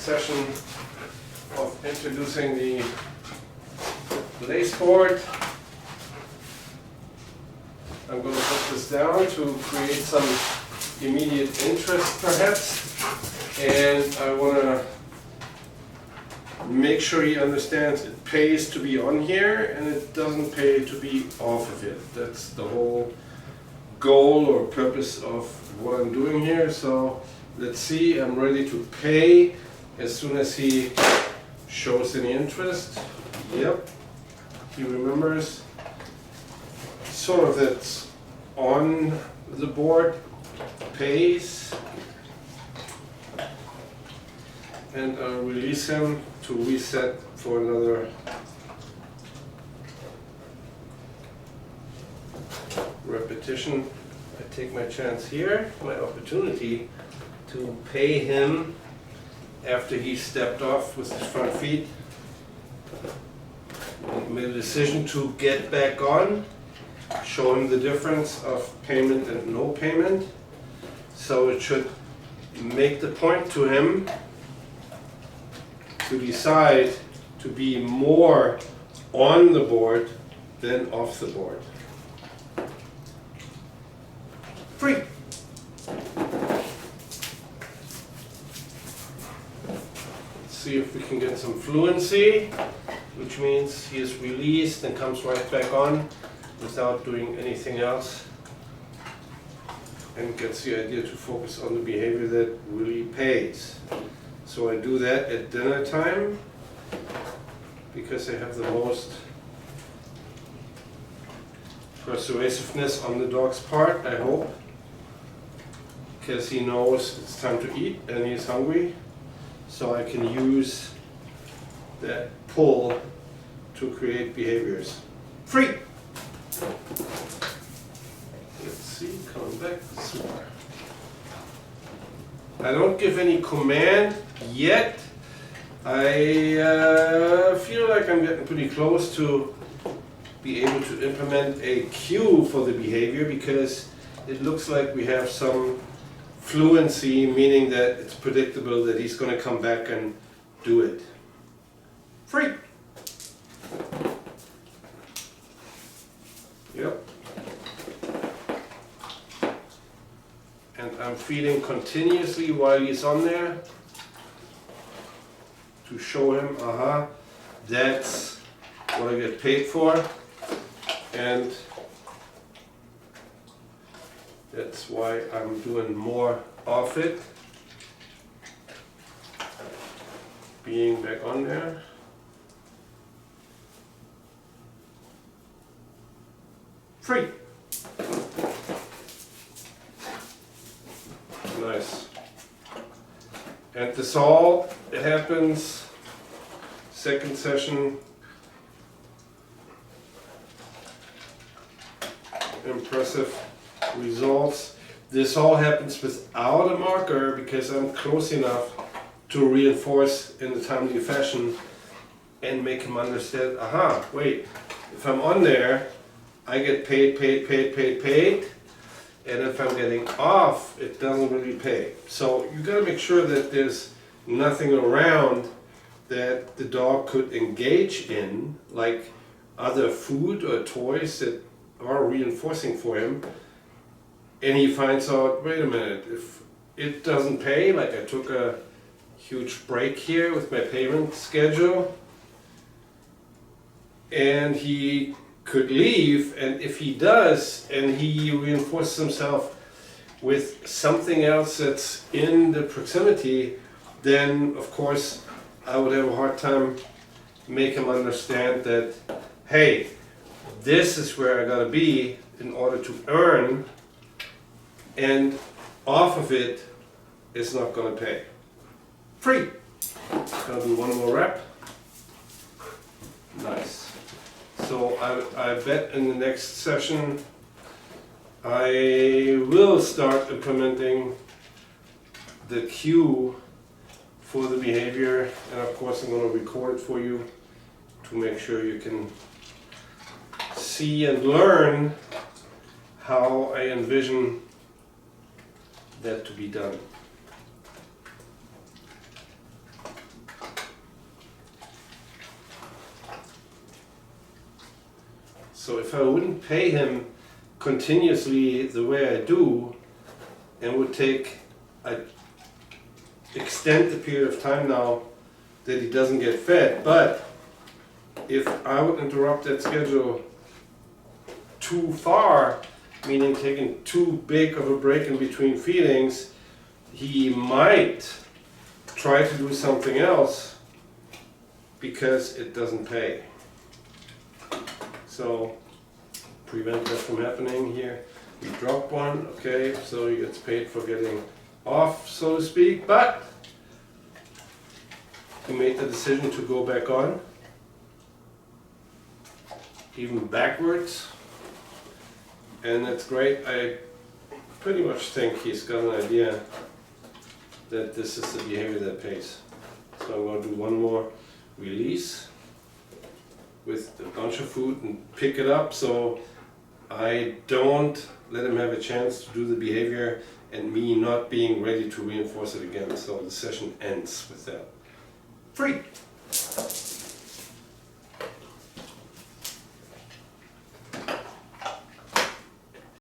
session of introducing the lace board. I'm going to put this down to create some immediate interest perhaps, and I want to make sure he understands it pays to be on here and it doesn't pay to be off of it. That's the whole goal or purpose of what I'm doing here. So let's see, I'm ready to pay as soon as he shows any interest. Yep, he remembers. Sort of that's on the board, pays, and I'll release him to reset for another repetition. I take my chance here, my opportunity to pay him after he stepped off with his front feet and made a decision to get back on, show him the difference of payment and no payment. So it should make the point to him to decide to be more on the board than off the board. Free. Let's see if we can get some fluency, which means he is released and comes right back on without doing anything else, and gets the idea to focus on the behavior that really pays. So I do that at dinner time because I have the most persuasiveness on the dog's part, I hope, because he knows it's time to eat and he's hungry. So I can use that pull to create behaviors. Free! Let's see, coming back, super. I don't give any command yet. I feel like I'm getting pretty close to be able to implement a cue for the behavior, because it looks like we have some fluency, meaning that it's predictable that he's going to come back and do it. Free! Yep. And I'm feeding continuously while he's on there to show him, aha, that's what I get paid for, and that's why I'm doing more of it. Being back on there. Free. Nice. And this all happens, second session, impressive results. This all happens without a marker because I'm close enough to reinforce in a timely fashion and make him understand, aha, wait, if I'm on there, I get paid, and if I'm getting off, it doesn't really pay. So you gotta make sure that there's nothing around that the dog could engage in, like other food or toys that are reinforcing for him, and he finds out, wait a minute, if it doesn't pay, like I took a huge break here with my payment schedule, and he could leave, and if he does, and he reinforces himself with something else that's in the proximity, then of course I would have a hard time make him understand that, hey, this is where I gotta be in order to earn, and off of it is not gonna pay. Free! Gonna do one more rep. Nice. So I bet in the next session I will start implementing the cue for the behavior, and of course I'm going to record it for you to make sure you can see and learn how I envision that to be done. So if I wouldn't pay him continuously the way I do, and would extend the period of time now that he doesn't get fed, but if I would interrupt that schedule too far, meaning taking too big of a break in between feedings, he might try to do something else because it doesn't pay. So prevent that from happening here. We drop one, okay, so he gets paid for getting off, so to speak, but he made the decision to go back on, even backwards, and that's great. I pretty much think he's got an idea that this is the behavior that pays. So I'm going to do one more release with a bunch of food and pick it up, so I don't let him have a chance to do the behavior and me not being ready to reinforce it again. So the session ends with that. Free!